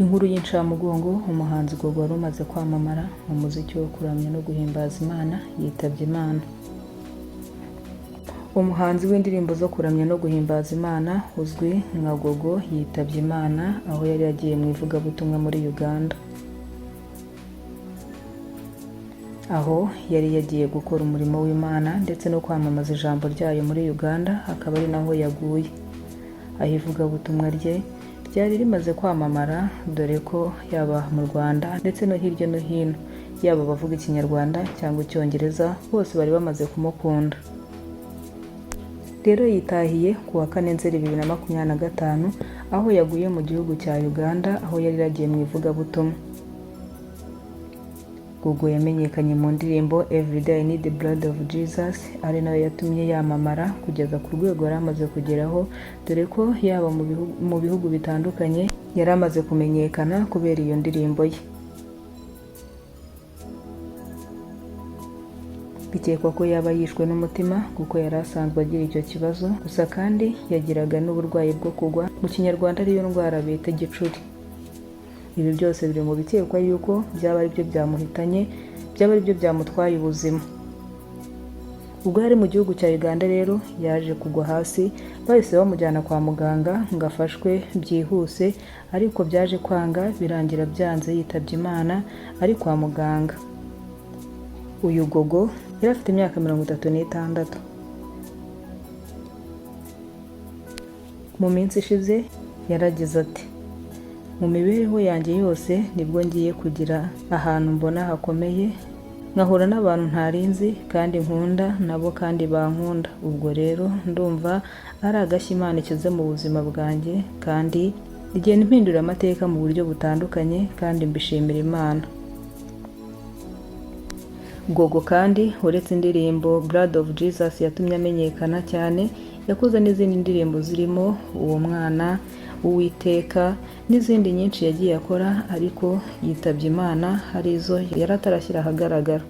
Inkuru y'incamugongo, umuhanzi Gogo wari umaze kwamamara mu muziki wo kuramya no guhimbaza Imana yitabye Imana. Umuhanzi w'indirimbo zo kuramya no guhimbaza Imana uzwi nka Gogo yitabye Imana aho yari yagiye mu ivugabutumwa muri Uganda. Aho yari yagiye gukora umurimo w'Imana ndetse no kwamamaza ijambo ryayo muri Uganda, akaba ari naho yaguye. Aho ivugabutumwa rye ryari rimaze kwamamara, dore ko yaba mu Rwanda ndetse no hirya no hino, yaba abavuga Ikinyarwanda cyangwa Icyongereza, bose bari bamaze kumukunda. Rero yitahiye ku wa 4 Nzeri 2025 aho yaguye mu gihugu cya Uganda, aho yari yagiye mu ivugabutumwa. Gogo yamenyekanye mu ndirimbo Everyday I Need the Blood of Jesus, ari nayo yatumye yamamara kugeza ku rwego yari amaze kugeraho, dore ko yaba mu bihugu bitandukanye yari amaze kumenyekana kubera iyo ndirimbo ye. Bikekwa ko yaba yishwe n'umutima kuko yari asanzwe agira icyo kibazo, gusa kandi yagiraga n'uburwayi bwo kugwa, mu Kinyarwanda ariyo ndwara bita igicuri. Ibi byose biri mu bikekwa yuko byaba ari byo byamuhitanye, byaba ari byo byamutwaye ubuzima. Ubwo yari mu gihugu cya Uganda rero yaje kugwa hasi, bahise bamujyana kwa muganga ngo afashwe byihuse, ariko byaje kwanga birangira byanze yitabye Imana ari kwa muganga. Uyu Gogo yari afite imyaka 36. Mu minsi ishize yaragize ati: mu mibereho yanjye yose nibwo ngiye kugira ahantu mbona hakomeye, nkahura n'abantu ntarinzi kandi nkunda nabo kandi bankunda. Ubwo rero ndumva ari agashya Imana ikize mu buzima bwanjye, kandi igenda impindura amateka mu buryo butandukanye, kandi mbishimira Imana. Gogo kandi uretse indirimbo Blood of Jesus yatumye amenyekana cyane, yakoze n'izindi ndirimbo zirimo Uwo Mwana, Uwiteka n'izindi nyinshi yagiye akora, ariko yitabye Imana hari izo yari atarashyira ahagaragara.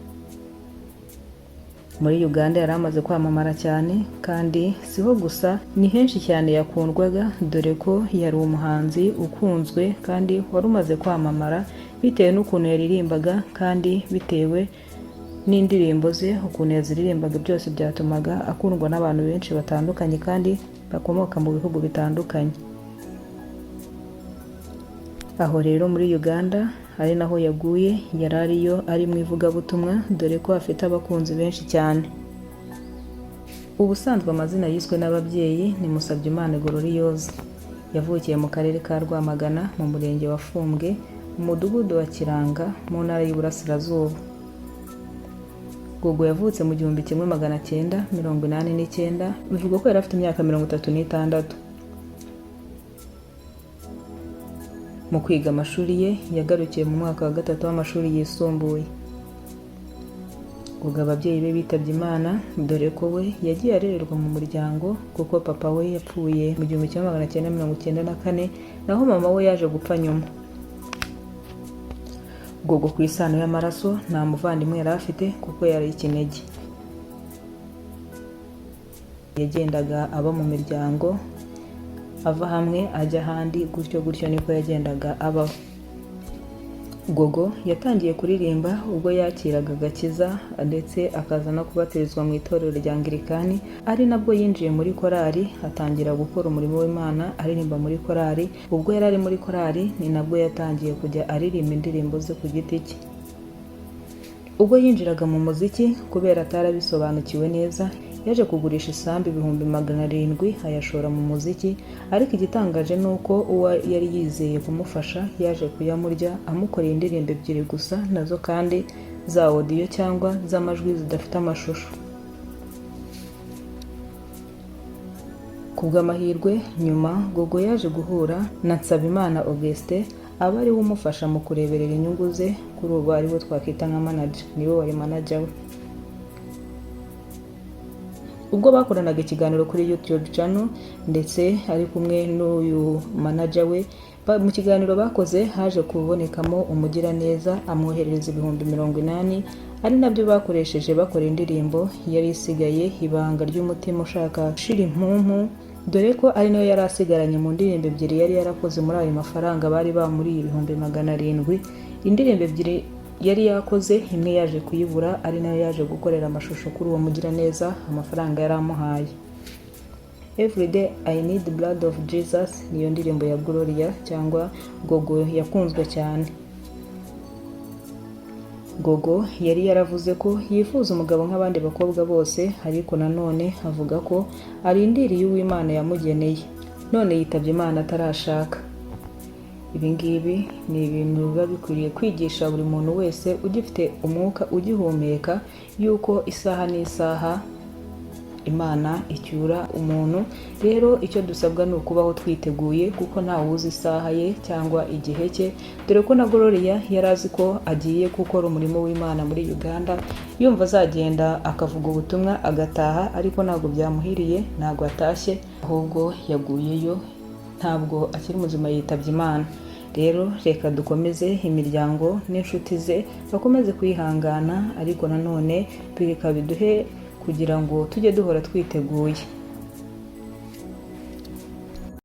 Muri Uganda yari amaze kwamamara cyane, kandi siho gusa, ni henshi cyane yakundwaga, dore ko yari umuhanzi ukunzwe kandi wari umaze kwamamara bitewe n'ukuntu yaririmbaga, kandi bitewe n'indirimbo ze ukuntu yaziririmbaga, byose byatumaga akundwa n'abantu benshi batandukanye kandi bakomoka mu bihugu bitandukanye. Aho rero muri Uganda ari naho yaguye, yari ariyo ari mu ivugabutumwa, dore ko afite abakunzi benshi cyane. Ubusanzwe amazina yiswe n'ababyeyi ni Musabyimana Gloriose. Yavukiye mu karere ka Rwamagana mu murenge wa Fumbwe, mu mudugudu wa Kiranga mu ntara y'Iburasirazuba. Gogo yavutse mu 1989, bivugwa ko yari afite imyaka 36. Mu kwiga amashuri ye yagarukiye mu mwaka wa 3 w'amashuri yisumbuye. Gogo ababyeyi be bitabye Imana, dore ko we yagiye arererwa mu muryango kuko papa we yapfuye mu 1994, naho mama we yaje gupfa nyuma. Gogo ku isano y'amaraso nta muvandimwe yari afite kuko yari ikinege. Yagendaga aba mu miryango, ava hamwe ajya ahandi, gutyo niko yagendaga abaho. Gogo yatangiye kuririmba ubwo yakiraga agakiza, ndetse akaza no kubatizwa mu itorero rya Anglikani, ari nabwo yinjiye muri korali, atangira gukora umurimo w'Imana aririmba muri korali. Ubwo yari ari muri korali ni nabwo yatangiye kujya aririmba indirimbo ze ku giti cye. Ubwo yinjiraga mu muziki, kubera atarabisobanukiwe neza, yaje kugurisha isambu 700,000 ayashora mu muziki, ariko igitangaje nuko uwo yari yizeye kumufasha yaje kuyamurya, amukoreye indirimbo 2 gusa, nazo kandi za audio cyangwa z'amajwi zidafite amashusho. Kubw'amahirwe nyuma Gogo yaje guhura na Nsabimana Augustin, aba ari we umufasha mu kureberera inyungu ze, kuri ubu ari we twakwita nka manager, niwe wari manager we. Ubwo bakoranaga ikiganiro kuri YouTube channel, ndetse ari kumwe n'uyu manager we, mu kiganiro bakoze haje kubonekamo umugiraneza amwoherereza 80,000, ari nabyo bakoresheje bakora indirimbo yari isigaye Ibanga ry'umutima ushaka shira impumpu, dore ko ari nayo yari asigaranye mu ndirimbo ebyiri yari yarakoze muri ayo mafaranga bari bamuriye 700,000. Indirimbo ebyiri yari yakoze, imwe yaje kuyibura, ari nayo yaje gukorera amashusho kuri uwo mugiraneza amafaranga yari amuhaye. Everyday I Need Blood of Jesus niyo ndirimbo ya Gloria cyangwa Gogo yakunzwe cyane. Gogo yari yaravuze ko yifuza umugabo nk'abandi bakobwa bose, ariko nanone avuga ko arindiriye uw'Imana yamugeneye, none yitabye Imana atarashaka. Ibi ngibi ni ibintu biba bikwiriye kwigisha buri muntu wese ugifite umwuka ugihumeka, yuko isaha n'isaha Imana icyura umuntu. Rero icyo dusabwa ni ukubaho twiteguye, kuko ntawe uzi isaha ye cyangwa igihe cye, dore ko na Gloria yari azi ko agiye gukora umurimo w'Imana muri Uganda, yumva azagenda akavuga ubutumwa agataha, ariko ntabwo byamuhiriye, ntabwo atashye, ahubwo yaguyeyo, ntabwo akiri muzima, yitabye Imana. Rero reka dukomeze imiryango n'inshuti ze bakomeze kwihangana, ariko nanone bireka biduhe kugira ngo tujye duhora twiteguye.